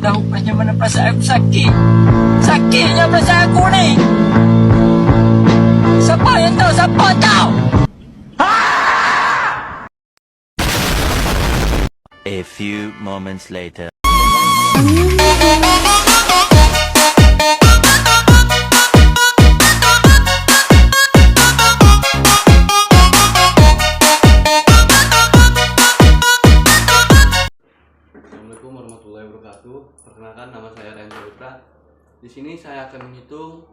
tahu macam mana perasaan aku sakit. Sakitnya perasaan aku ni. Siapa yang tahu? Siapa tahu? A few moments later. Assalamualaikum warahmatullahi wabarakatuh. Perkenalkan, nama saya Renzo Putra. Di sini saya akan menghitung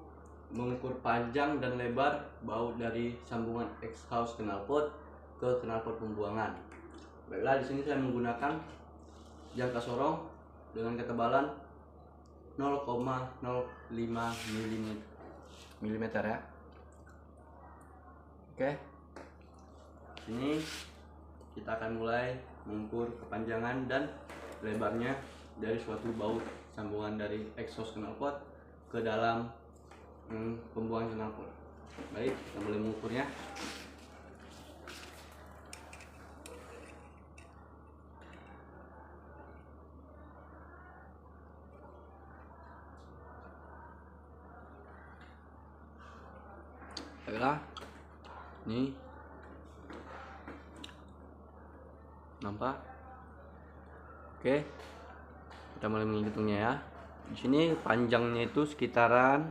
mengukur panjang dan lebar baut dari sambungan exhaust knalpot ke knalpot pembuangan. Baiklah, di sini saya menggunakan jangka sorong dengan ketebalan 0,05 mm ya. Oke. Sini kita akan mulai mengukur kepanjangan dan lebarnya dari suatu baut sambungan dari exhaust knalpot ke dalam pembuangan knalpot. Baik, kita mulai mengukurnya. Baiklah, ini nampak. Oke, kita mulai menghitungnya ya. Di sini panjangnya itu sekitaran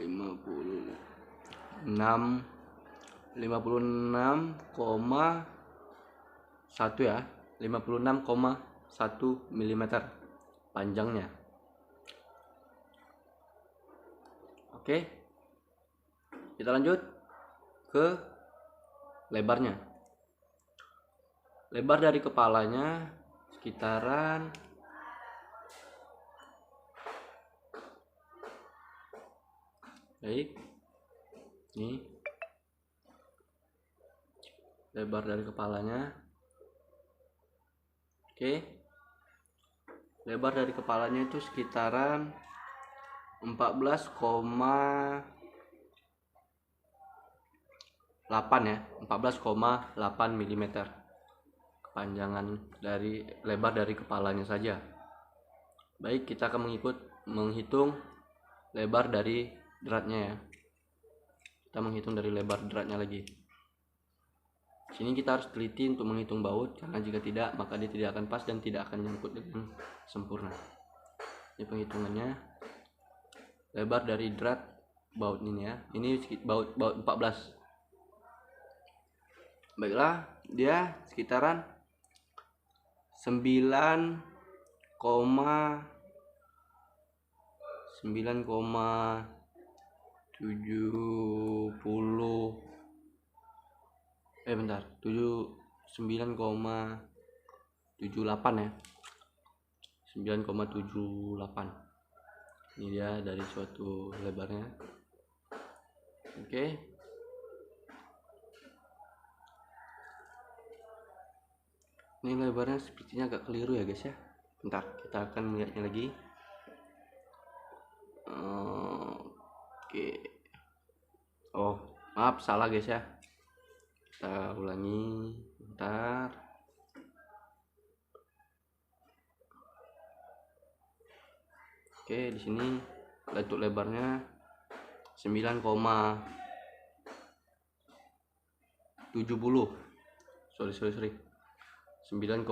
56,1 ya, 56,1 mm panjangnya. Oke, kita lanjut ke lebarnya. Lebar dari kepalanya sekitaran baik, ini lebar dari kepalanya. Oke, lebar dari kepalanya itu sekitaran 14,8 ya, 14,8 mm kepanjangan dari lebar dari kepalanya saja. Baik, kita akan menghitung lebar dari dratnya ya. Kita menghitung dari lebar dratnya lagi. Sini kita harus teliti untuk menghitung baut, karena jika tidak maka dia tidak akan pas dan tidak akan nyangkut dengan sempurna. Ini penghitungannya. Lebar dari drat baut ini ya. Ini baut 14. Baiklah, dia sekitaran 9,70 9,78 ya. 9,78. Ini dia dari suatu lebarnya. Oke. Ini lebarnya sepertinya agak keliru ya guys ya. Bentar, kita akan melihatnya lagi. Oke. Oh, maaf, salah guys ya. Kita ulangi. Bentar. Oke, di sini untuk lebarnya 9,70. Sorry. 9,70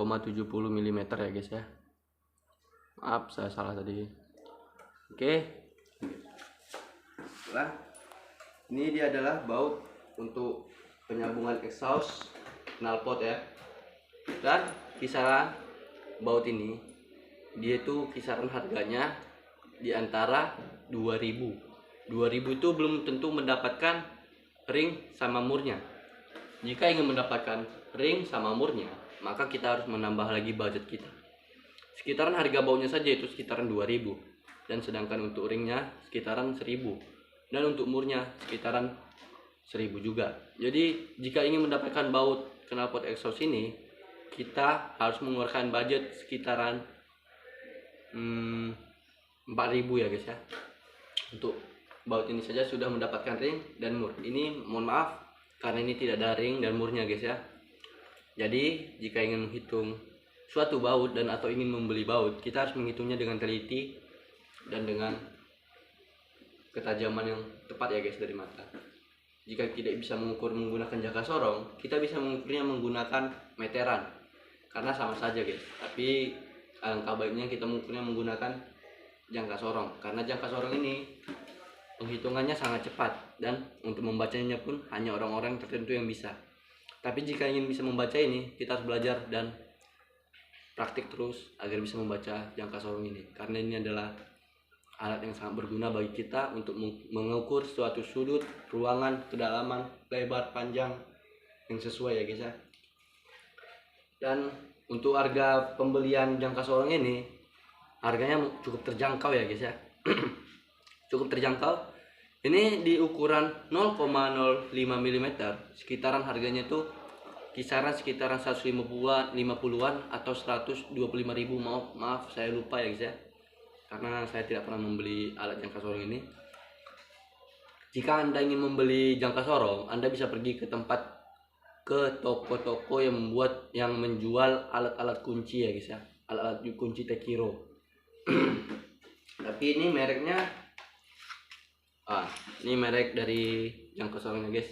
mm ya guys ya. Maaf, saya salah tadi. Oke. Nah, ini dia adalah baut untuk penyambungan exhaust knalpot ya. Dan kisaran baut ini dia itu kisaran harganya di antara 2000 itu belum tentu mendapatkan ring sama murnya. Jika ingin mendapatkan ring sama murnya, maka kita harus menambah lagi budget kita. Sekitaran harga bautnya saja itu sekitaran 2000, dan sedangkan untuk ringnya sekitaran 1000, dan untuk murnya sekitaran 1000 juga. Jadi jika ingin mendapatkan baut knalpot exhaust ini, kita harus mengeluarkan budget sekitaran 4000 ya guys ya. Untuk baut ini saja sudah mendapatkan ring dan mur. Ini mohon maaf karena ini tidak ada ring dan murnya guys ya. Jadi jika ingin menghitung suatu baut dan atau ingin membeli baut, kita harus menghitungnya dengan teliti dan dengan ketajaman yang tepat ya guys dari mata. Jika tidak bisa mengukur menggunakan jangka sorong, kita bisa mengukurnya menggunakan meteran, karena sama saja guys. Tapi alangkah baiknya kita mengukurnya menggunakan jangka sorong, karena jangka sorong ini penghitungannya sangat cepat dan untuk membacanya pun hanya orang-orang tertentu yang bisa. Tapi jika ingin bisa membaca ini, kita harus belajar dan praktik terus agar bisa membaca jangka sorong ini, karena ini adalah alat yang sangat berguna bagi kita untuk mengukur suatu sudut, ruangan, kedalaman, lebar, panjang yang sesuai ya guys ya. Dan untuk harga pembelian jangka sorong ini, harganya cukup terjangkau ya guys ya. Cukup terjangkau. Ini di ukuran 0,05 mm, sekitaran harganya tuh kisaran sekitaran 150-an atau 125.000. Maaf saya lupa ya guys ya, karena saya tidak pernah membeli alat jangka sorong ini. Jika Anda ingin membeli jangka sorong, Anda bisa pergi ke toko-toko yang menjual alat-alat kunci ya guys ya, alat-alat kunci Tekiro. Tapi ini mereknya ini merek dari jangka sorongnya guys.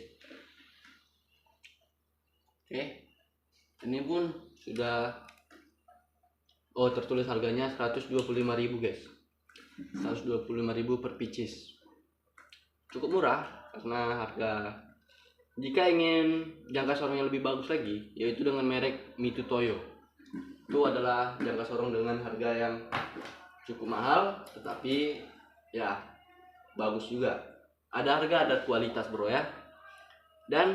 Oke, ini pun sudah tertulis harganya 125.000 guys. 125.000 per pieces. Cukup murah karena harga. Jika ingin jangka sorong yang lebih bagus lagi, yaitu dengan merek Mitutoyo. Itu adalah jangka sorong dengan harga yang cukup mahal, tetapi ya bagus juga. Ada harga, ada kualitas bro ya. Dan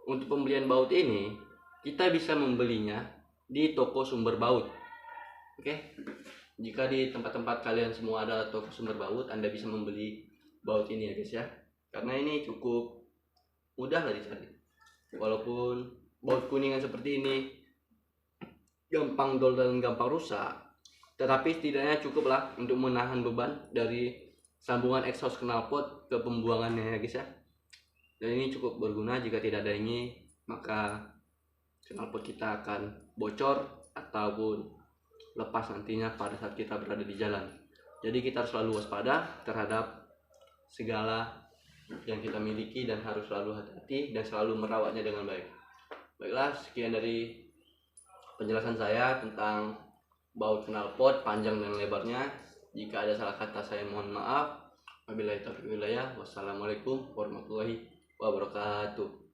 untuk pembelian baut ini, kita bisa membelinya di toko sumber baut. Oke, jika di tempat-tempat kalian semua ada toko sumber baut, Anda bisa membeli baut ini ya guys ya. Karena ini cukup mudah lah dicari. Walaupun baut kuningan seperti ini gampang dol dan gampang rusak, tetapi setidaknya cukup lah untuk menahan beban dari sambungan exhaust knalpot ke pembuangannya ya guys ya. Dan ini cukup berguna. Jika tidak ada ini, maka knalpot kita akan bocor ataupun lepas nantinya pada saat kita berada di jalan. Jadi kita harus selalu waspada terhadap segala yang kita miliki dan harus selalu hati-hati dan selalu merawatnya dengan baik. Baiklah, sekian dari penjelasan saya tentang baut knalpot panjang dan lebarnya. Jika ada salah kata saya mohon maaf. Wabillahi taufiq wal hidayah. Wassalamualaikum warahmatullahi wabarakatuh.